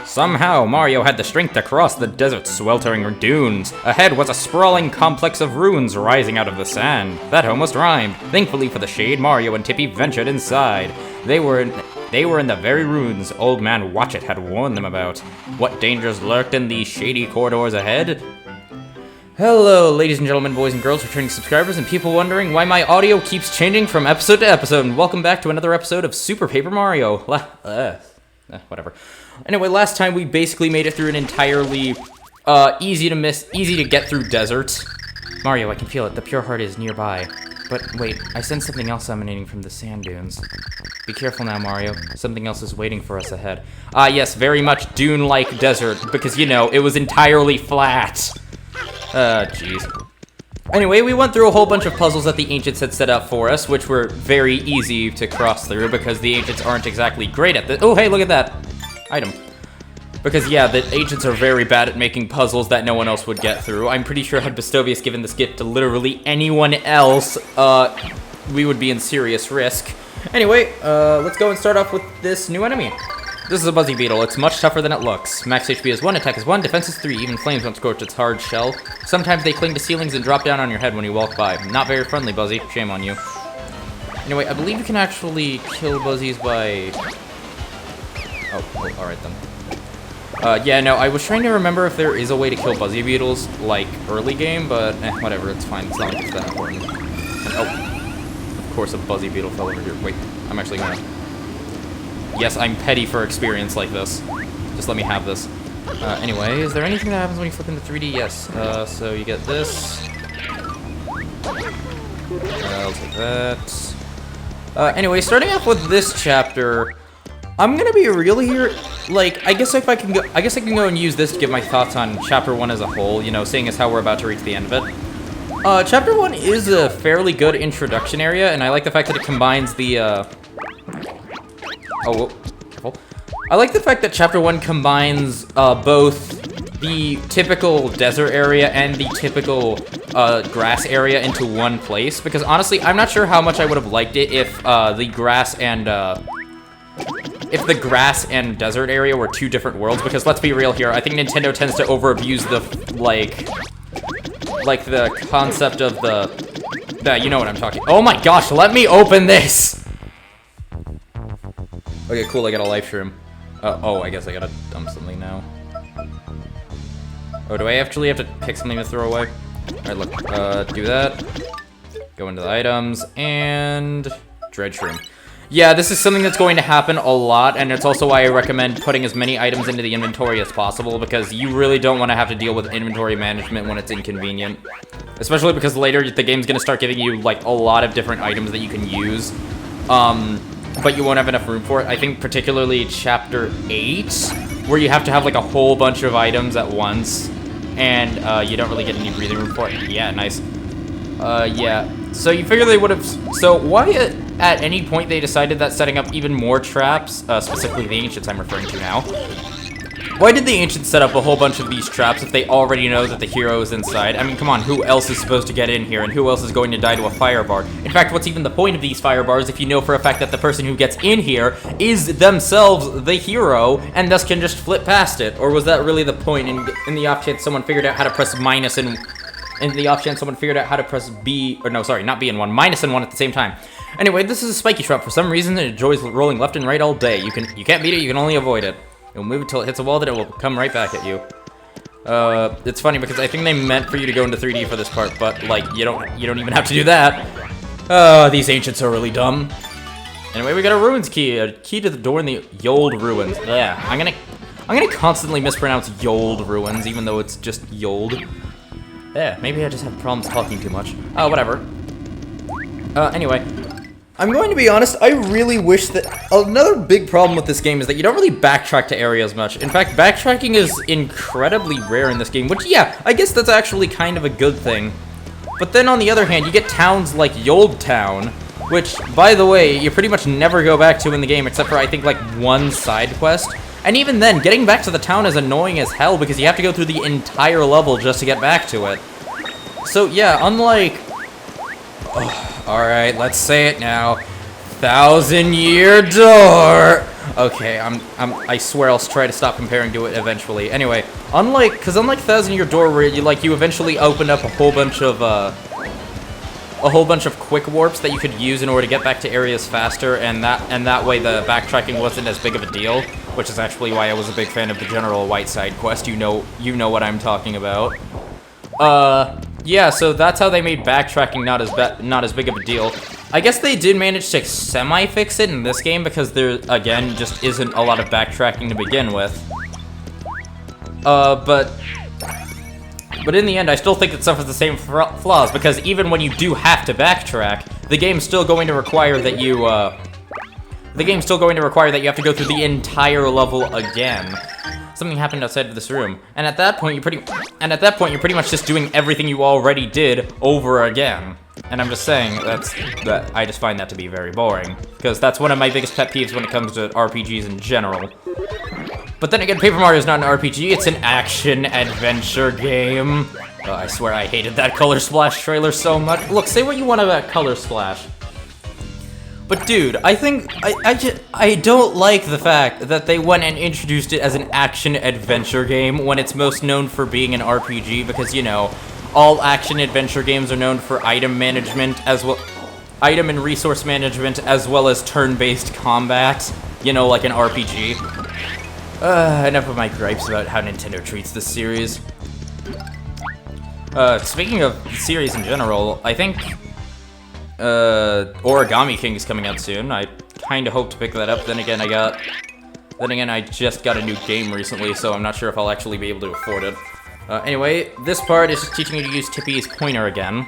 Somehow, Mario had the strength to cross the desert's sweltering dunes. Ahead was a sprawling complex of ruins rising out of the sand. That almost rhymed. Thankfully for the shade, Mario and Tippy ventured inside. They were in the very ruins Old Man Watchet had warned them about. What dangers lurked in these shady corridors ahead? Hello, ladies and gentlemen, boys and girls, returning subscribers, and people wondering why my audio keeps changing from episode to episode, and welcome back to another episode of Super Paper Mario. Whatever. Anyway, last time we basically made it through an entirely easy to get through desert. Mario, I can feel it. The pure heart is nearby. But wait, I sense something else emanating from the sand dunes. Be careful now, Mario. Something else is waiting for us ahead. Yes, very much dune-like desert, because, you know, it was entirely flat. Jeez. Anyway, we went through a whole bunch of puzzles that the Ancients had set up for us, which were very easy to cross through, because the Ancients aren't exactly great at this. Oh, hey, look at that. Item. Because, yeah, the Ancients are very bad at making puzzles that no one else would get through. I'm pretty sure had Bestovius given this gift to literally anyone else, we would be in serious risk. Anyway, let's go and start off with this new enemy. This is a Buzzy Beetle. It's much tougher than it looks. Max HP is 1, attack is 1, defense is 3. Even flames won't scorch its hard shell. Sometimes they cling to ceilings and drop down on your head when you walk by. Not very friendly, Buzzy. Shame on you. Anyway, I believe you can actually kill Buzzies by... Oh, alright then. Yeah, no, I was trying to remember if there is a way to kill Buzzy Beetles, like, early game, but, whatever, it's fine. It's not like it's that important. And, oh, of course a Buzzy Beetle fell over here. Wait, I'm actually gonna... Yes, I'm petty for experience like this. Just let me have this. Anyway, is there anything that happens when you flip into 3D? Yes. So you get this. I'll take that. Anyway, starting off with this chapter, I'm gonna be real here. Like, I guess I can go and use this to give my thoughts on Chapter 1 as a whole, you know, seeing as how we're about to reach the end of it. Chapter 1 is a fairly good introduction area, and I like the fact that it combines the, Oh, whoa, careful. I like the fact that Chapter 1 combines, both the typical desert area and the typical, grass area into one place, because honestly, I'm not sure how much I would have liked it if, the grass and desert area were two different worlds, because let's be real here, I think Nintendo tends to overabuse the, like the concept of you know what I'm talking. Oh my gosh, let me open this! Okay, cool, I got a life shroom. Oh, I guess I gotta dump something now. Oh, do I actually have to pick something to throw away? Alright, look, do that. Go into the items, and... Dread shroom. Yeah, this is something that's going to happen a lot, and it's also why I recommend putting as many items into the inventory as possible, because you really don't want to have to deal with inventory management when it's inconvenient. Especially because later the game's gonna start giving you, like, a lot of different items that you can use. But you won't have enough room for it. I think particularly Chapter 8, where you have to have like a whole bunch of items at once, and you don't really get any breathing room for it. Yeah, nice. Yeah. So you figure they would have... So why at any point they decided that setting up even more traps, specifically the Ancients I'm referring to now, why did the Ancients set up a whole bunch of these traps if they already know that the hero is inside? I mean, come on, who else is supposed to get in here, and who else is going to die to a fire bar? In fact, what's even the point of these fire bars if you know for a fact that the person who gets in here is themselves the hero, and thus can just flip past it? Or was that really the point in the off chance someone figured out how to press minus and... In the off chance someone figured out how to press B... Or no, sorry, not B and 1, minus and 1 at the same time. Anyway, this is a spiky trap. For some reason, it enjoys rolling left and right all day. You can't beat it, you can only avoid it. You'll move until it hits a wall, that it will come right back at you. It's funny because I think they meant for you to go into 3D for this part, but like you don't even have to do that. These Ancients are really dumb. Anyway, we got a ruins key, a key to the door in the Yold ruins. Yeah, I'm gonna constantly mispronounce Yold ruins, even though it's just Yold. Yeah, maybe I just have problems talking too much. Whatever. Anyway. I'm going to be honest, I really wish that... Another big problem with this game is that you don't really backtrack to areas much. In fact, backtracking is incredibly rare in this game, which, yeah, I guess that's actually kind of a good thing. But then on the other hand, you get towns like Yold Town, which, by the way, you pretty much never go back to in the game, except for, I think, like, one side quest. And even then, getting back to the town is annoying as hell, because you have to go through the entire level just to get back to it. So, yeah, unlike... Alright, let's say it now. 1,000-year door! Okay, I swear I'll try to stop comparing to it eventually. Anyway, unlike Thousand Year Door, where you eventually opened up a whole bunch of quick warps that you could use in order to get back to areas faster, and that way the backtracking wasn't as big of a deal, which is actually why I was a big fan of the General White side quest. You know what I'm talking about. Yeah, so that's how they made backtracking not as big of a deal. I guess they did manage to semi-fix it in this game because there, again, just isn't a lot of backtracking to begin with. But in the end, I still think it suffers the same flaws, because even when you do have to backtrack, the game's still going to require that you, have to go through the entire level again. Something happened outside of this room, and at that point, you're pretty much just doing everything you already did over again. And I'm just saying, I just find that to be very boring, because that's one of my biggest pet peeves when it comes to RPGs in general. But then again, Paper Mario is not an RPG, it's an action-adventure game. Oh, I swear I hated that Color Splash trailer so much. Look, say what you want about Color Splash. But dude, I don't like the fact that they went and introduced it as an action-adventure game when it's most known for being an RPG, because, you know, all action-adventure games are known for item management, item and resource management, as well as turn-based combat, you know, like an RPG. Enough of my gripes about how Nintendo treats this series. Speaking of the series in general, I think Origami King is coming out soon. I kind of hope to pick that up. Then again, I just got a new game recently, so I'm not sure if I'll actually be able to afford it. Anyway, this part is just teaching you to use Tippy's pointer again.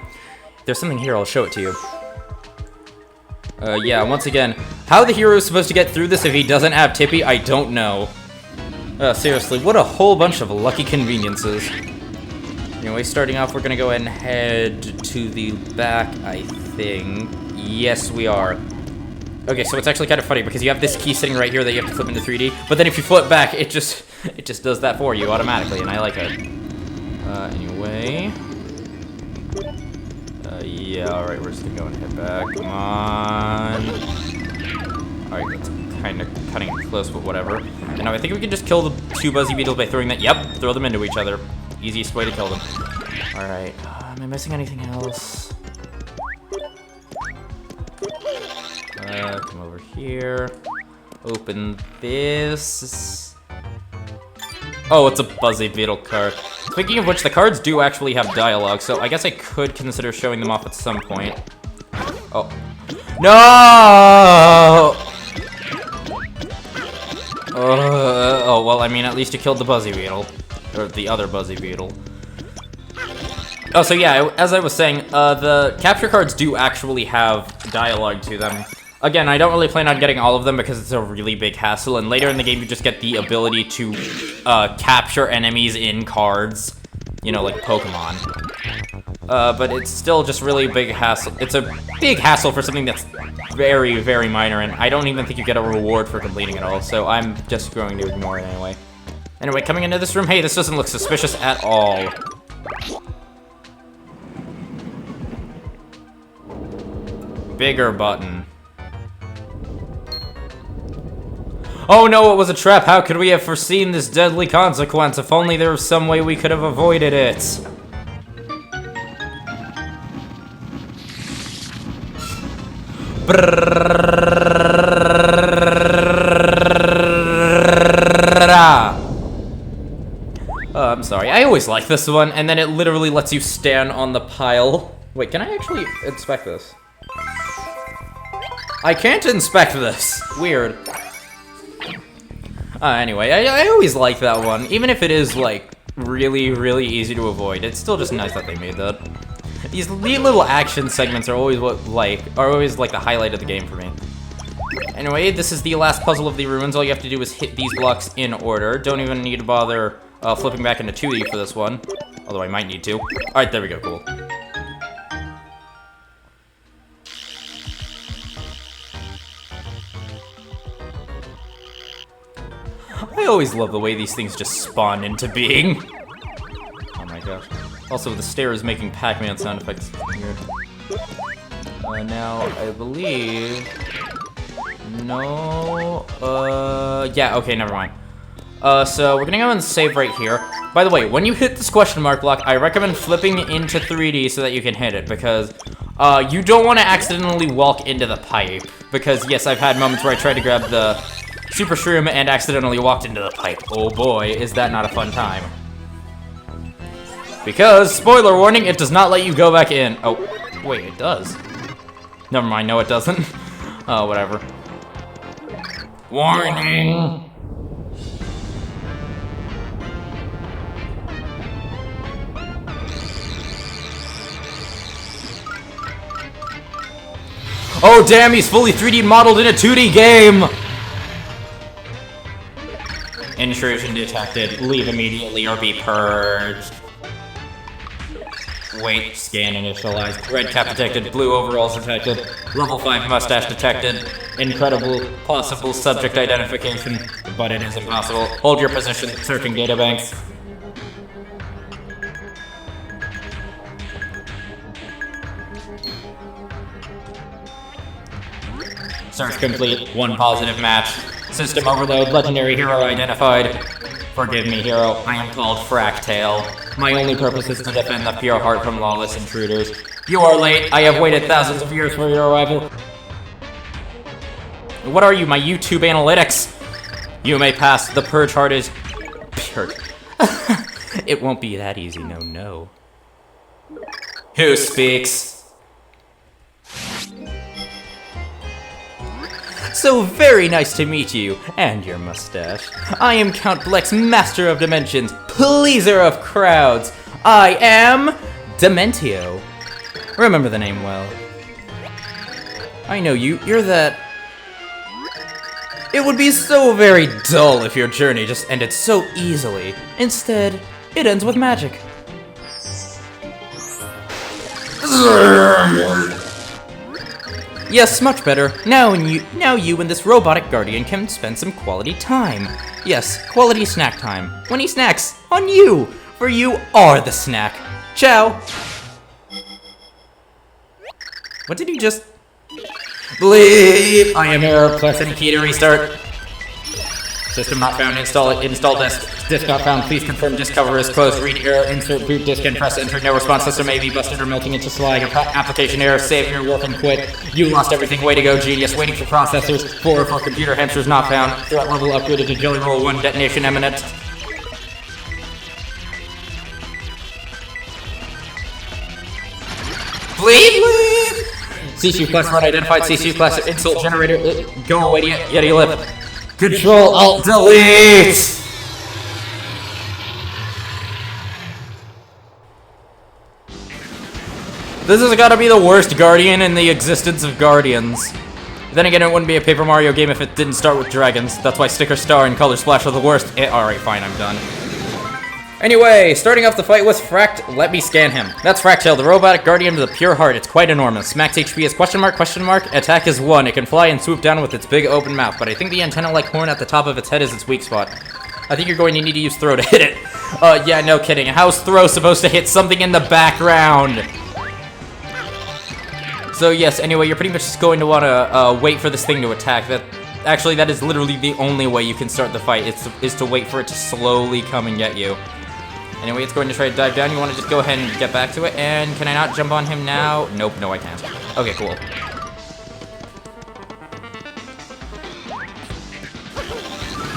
There's something here, I'll show it to you. Yeah, once again, how the hero is supposed to get through this if he doesn't have Tippy, I don't know. Seriously, what a whole bunch of lucky conveniences. Anyway, starting off, we're gonna go ahead and head to the back, I think. Yes, we are. Okay, so it's actually kind of funny because you have this key sitting right here that you have to flip into 3D, but then if you flip back, it just does that for you automatically, and I like it. Anyway. Yeah, alright, we're just gonna go and head back. Come on. Alright, that's kind of cutting it close, but whatever. And now I think we can just kill the two Buzzy Beetles by throwing that. Yep, throw them into each other. Easiest way to kill them. Alright, am I missing anything else? Come over here. Open this. Oh, it's a Buzzy Beetle card. Speaking of which, the cards do actually have dialogue, so I guess I could consider showing them off at some point. Oh. No! Oh, well, I mean, at least you killed the Buzzy Beetle. Or the other Buzzy Beetle. Oh, so yeah, as I was saying, the capture cards do actually have dialogue to them. Again, I don't really plan on getting all of them because it's a really big hassle, and later in the game you just get the ability to capture enemies in cards, you know, like Pokemon. But it's still just really big hassle. It's a big hassle for something that's very, very minor, and I don't even think you get a reward for completing it all, so I'm just going to ignore it anyway. Anyway, coming into this room, hey, this doesn't look suspicious at all. Bigger button. Oh no, it was a trap. How could we have foreseen this deadly consequence? If only there was some way we could have avoided it. I'm sorry. I always like this one, and then it literally lets you stand on the pile. Wait, can I actually inspect this? I can't inspect this. Weird. Anyway, I always like that one. Even if it is, like, really, really easy to avoid, it's still just nice that they made that. These little action segments are always like the highlight of the game for me. Anyway, this is the last puzzle of the ruins. All you have to do is hit these blocks in order. Don't even need to bother flipping back into 2D for this one. Although I might need to. Alright, there we go, cool. I always love the way these things just spawn into being. Oh my gosh. Also, the stairs making Pac-Man sound effects. Weird. Now, I believe... No... Yeah, okay, never mind. So we're gonna go and save right here. By the way, when you hit this question mark block, I recommend flipping into 3D so that you can hit it, because you don't want to accidentally walk into the pipe. Because yes, I've had moments where I tried to grab the Super Shroom and accidentally walked into the pipe. Oh boy, is that not a fun time. Because, spoiler warning, it does not let you go back in. Oh, wait, it does. Never mind, no it doesn't. Oh, whatever. Warning! Oh damn, he's fully 3D modeled in a 2D game! Intrusion detected. Leave immediately or be purged. Wait, scan initialized. Red cap detected. Blue overalls detected. Level 5 mustache detected. Incredible possible subject identification, but it is impossible. Hold your position. Searching databanks. Search complete. One positive match. System overload. Legendary hero identified. Forgive me, hero. I am called Fractale. My only purpose is to defend the pure heart from lawless intruders. You are late. I have waited thousands of years for your arrival. What are you, my YouTube analytics? You may pass. The purge heart is pure. It won't be that easy, no. Who speaks? So very nice to meet you, and your mustache. I am Count Blex, Master of Dimensions, Pleaser of Crowds. I am Dementio. Remember the name well. I know you, you're that... It would be so very dull if your journey just ended so easily. Instead, it ends with magic. Yes, much better. Now you and this robotic guardian can spend some quality time. Yes, quality snack time. When he snacks, on you! For you are the snack. Ciao! What did he just... Bleep! I am error. Press any key to restart. System not found. Install it. Install disk. Disk not found. Please confirm disk cover is closed. Read error. Insert boot disk and press enter. No response. System may be busted or melting into slag. Application error. Save your work and quit. You lost everything. Way to go, genius. Waiting for processors. 4 for computer hamsters not found. Threat level upgraded to Jelly Roll 1. Detonation imminent. Bleep! CCU class not identified. CCU class insult generator. Go away, Yeti lip. Control Alt Delete! This has gotta be the worst Guardian in the existence of Guardians. Then again, it wouldn't be a Paper Mario game if it didn't start with dragons. That's why Sticker Star and Color Splash are the worst. Alright, fine, I'm done. Anyway, starting off the fight with let me scan him. That's Fractale, the robotic guardian of the pure heart. It's quite enormous. Max HP is question mark. Attack is 1. It can fly and swoop down with its big open mouth, but I think the antenna-like horn at the top of its head is its weak spot. I think you're going to need to use throw to hit it. Yeah, no kidding. How's throw supposed to hit something in the background? So yes, anyway, you're pretty much just going to want to wait for this thing to attack. Actually, that is literally the only way you can start the fight, is to wait for it to slowly come and get you. Anyway, it's going to try to dive down. You want to just go ahead and get back to it. And can I not jump on him now? Nope, no I can't. Okay, cool.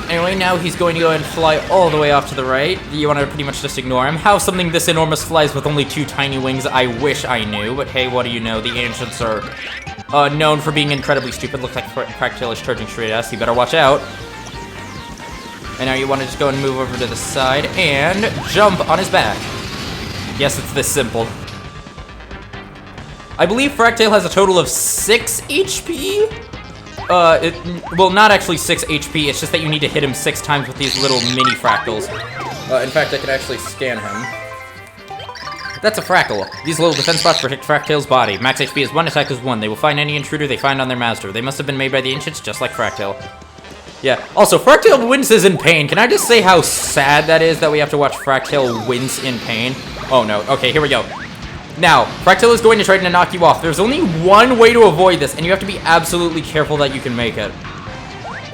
Anyway, now he's going to go and fly all the way off to the right. You want to pretty much just ignore him. How something this enormous flies with only 2 tiny wings, I wish I knew. But hey, what do you know? The ancients are known for being incredibly stupid. Looks like Fractale is charging straight at us. You better watch out. And now you want to just go and move over to the side and jump on his back. Yes, it's this simple. I believe Fractale has a total of 6 HP? Well, not actually 6 HP, it's just that you need to hit him 6 times with these little mini fractals. In fact, I could actually scan him. That's a Frackle. These little defense spots protect Fractale's body. Max HP is 1, attack is 1. They will find any intruder they find on their master. They must have been made by the ancients, just like Fractale. Yeah, also, Fractale winces in pain. Can I just say how sad that is that we have to watch Fractale wince in pain? Oh no, okay, here we go. Now, Fractale is going to try to knock you off. There's only one way to avoid this, and you have to be absolutely careful that you can make it.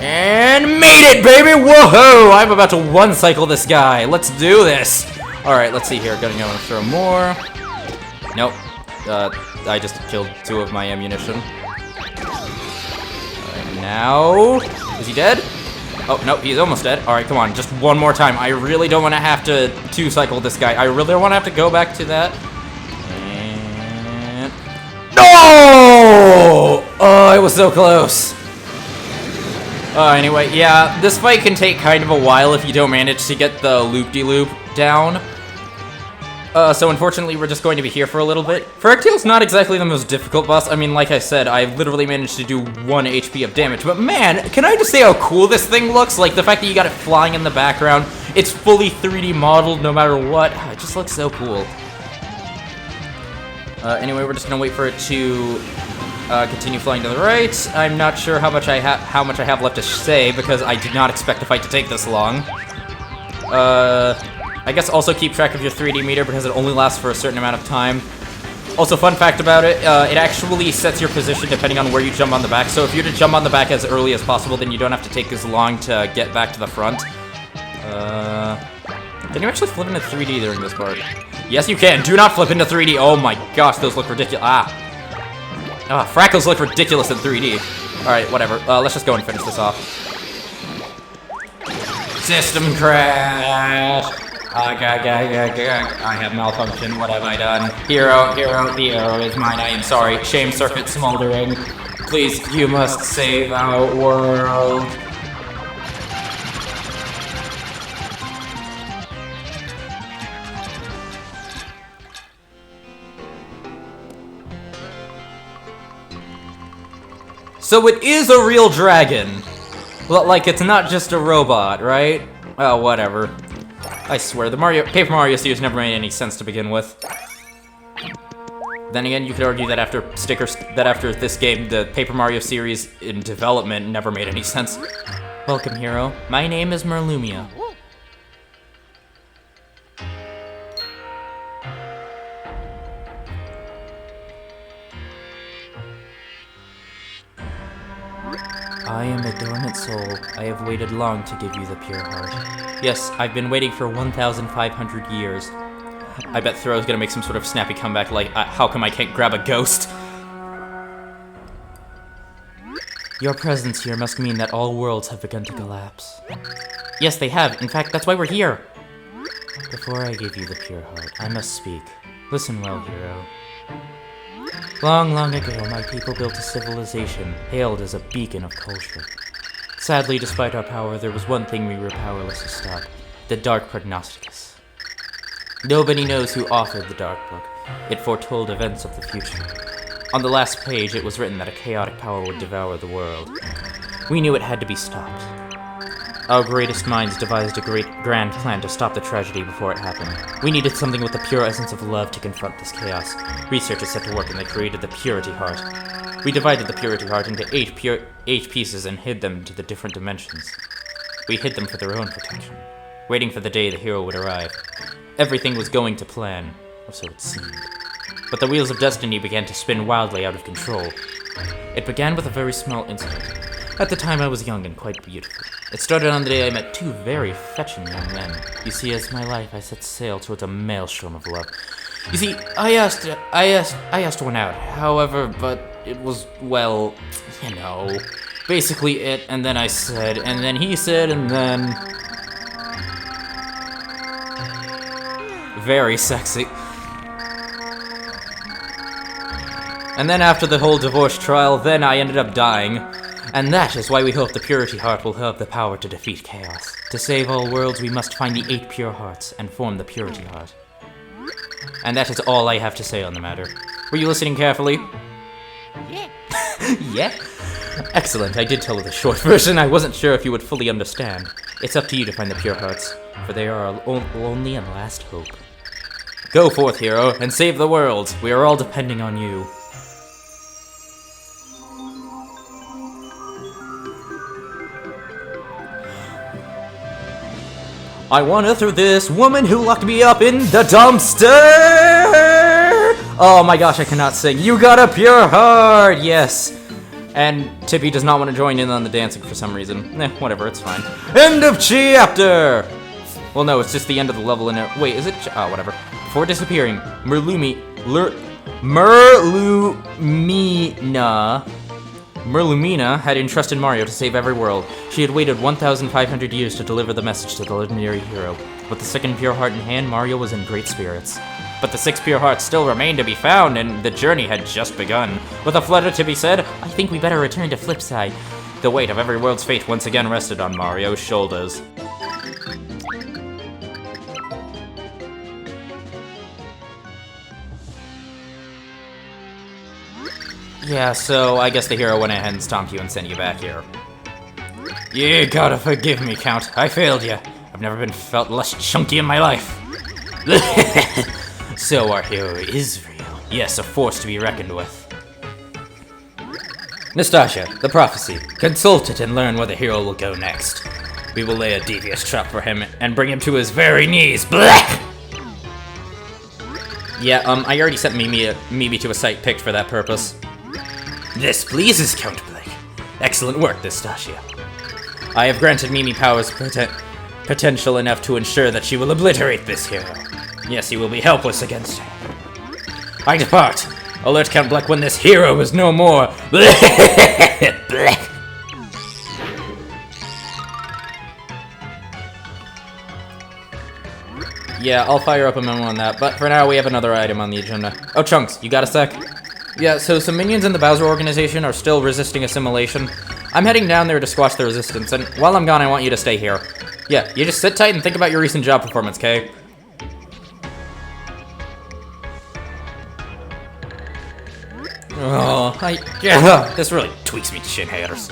And made it, baby! Whoa! I'm about to one-cycle this guy. Let's do this. Alright, let's see here. Gonna go and throw more. Nope. I just killed 2 of my ammunition. Alright, now... Is he dead? Oh, no, he's almost dead. Alright, come on. Just one more time. I really don't want to have to 2-cycle this guy. I really don't want to have to go back to that. And... No! Oh, it was so close. Anyway, yeah, this fight can take kind of a while if you don't manage to get the loop-de-loop down. So unfortunately, we're just going to be here for a little bit. Fractal's not exactly the most difficult boss. I mean, like I said, I literally managed to do 1 HP of damage. But man, can I just say how cool this thing looks? Like, the fact that you got it flying in the background. It's fully 3D modeled no matter what. It just looks so cool. Anyway, we're just gonna wait for it to continue flying to the right. I'm not sure how much I have left to say, because I did not expect the fight to take this long. I guess also keep track of your 3D meter because it only lasts for a certain amount of time. Also, fun fact about it, it actually sets your position depending on where you jump on the back. So if you're to jump on the back as early as possible, then you don't have to take as long to get back to the front. Can you actually flip into 3D during this part? Yes, you can. Do not flip into 3D. Oh my gosh, those look ridiculous. Fractals look ridiculous in 3D. Alright, whatever. Let's just go and finish this off. System crash! I have malfunction. What have I done? Hero, the hero is mine. I am sorry. Shame circuit smoldering. Please, you must save our world. So it is a real dragon. Well, like, it's not just a robot, right? Oh, whatever. I swear, the Paper Mario series never made any sense to begin with. Then again, you could argue that after this game, the Paper Mario series in development never made any sense. Welcome, hero. My name is Merlumia. I am a dormant soul. I have waited long to give you the pure heart. Yes, I've been waiting for 1,500 years. I bet Throw's gonna make some sort of snappy comeback like, how come I can't grab a ghost? Your presence here must mean that all worlds have begun to collapse. Yes, they have. In fact, that's why we're here. Before I give you the pure heart, I must speak. Listen well, hero. Long, long ago, my people built a civilization, hailed as a beacon of culture. Sadly, despite our power, there was one thing we were powerless to stop. The Dark Prognosticus. Nobody knows who authored the Dark Book. It foretold events of the future. On the last page, it was written that a chaotic power would devour the world. We knew it had to be stopped. Our greatest minds devised a grand plan to stop the tragedy before it happened. We needed something with the pure essence of love to confront this chaos. Researchers set to work and they created the Purity Heart. We divided the Purity Heart into 8 pieces and hid them to the different dimensions. We hid them for their own protection, waiting for the day the hero would arrive. Everything was going to plan, or so it seemed. But the wheels of destiny began to spin wildly out of control. It began with a very small incident. At the time, I was young and quite beautiful. It started on the day I met 2 very fetching young men. You see, as my life, I set sail towards a maelstrom of love. You see, I asked one out, however, but it was, well, you know, basically it, and then I said, and then he said, and then... Very sexy. And then after the whole divorce trial, then I ended up dying. And that is why we hope the Purity Heart will have the power to defeat chaos. To save all worlds, we must find the 8 pure hearts and form the Purity Heart. And that is all I have to say on the matter. Were you listening carefully? Yeah. Yeah? Excellent, I did tell her the short version. I wasn't sure if you would fully understand. It's up to you to find the pure hearts, for they are our only and last hope. Go forth, hero, and save the world. We are all depending on you. I wanna throw this woman who locked me up in the dumpster! Oh my gosh, I cannot sing. You got a pure heart! Yes. And Tippy does not want to join in on the dancing for some reason. Whatever, it's fine. End of chapter! Well, no, it's just the end of the level in it. Wait, is it? Oh, whatever. Before disappearing, Merlumina had entrusted Mario to save every world. She had waited 1,500 years to deliver the message to the legendary hero. With the second pure heart in hand, Mario was in great spirits. But the 6 pure hearts still remained to be found, and the journey had just begun. With a flutter, Tippy said, "I think we better return to Flipside." The weight of every world's fate once again rested on Mario's shoulders. Yeah, so I guess the hero went ahead and stomped you and sent you back here. You gotta forgive me, Count. I failed you. I've never been felt less chunky in my life. So our hero is real. Yes, a force to be reckoned with. Nastasia, the prophecy. Consult it and learn where the hero will go next. We will lay a devious trap for him and bring him to his very knees. Blech! Yeah, I already sent Mimi to a site picked for that purpose. This pleases Count Blake. Excellent work, Nastasia. I have granted Mimi powers potential enough to ensure that she will obliterate this hero. Yes, he will be helpless against her. I depart. Alert Count Black when this hero is no more. Yeah, I'll fire up a memo on that, but for now we have another item on the agenda. Oh, Chunks, you got a sec? Yeah, so some minions in the Bowser organization are still resisting assimilation. I'm heading down there to squash the resistance, and while I'm gone, I want you to stay here. Yeah, you just sit tight and think about your recent job performance, okay? Oh, this really tweaks me to shin haters.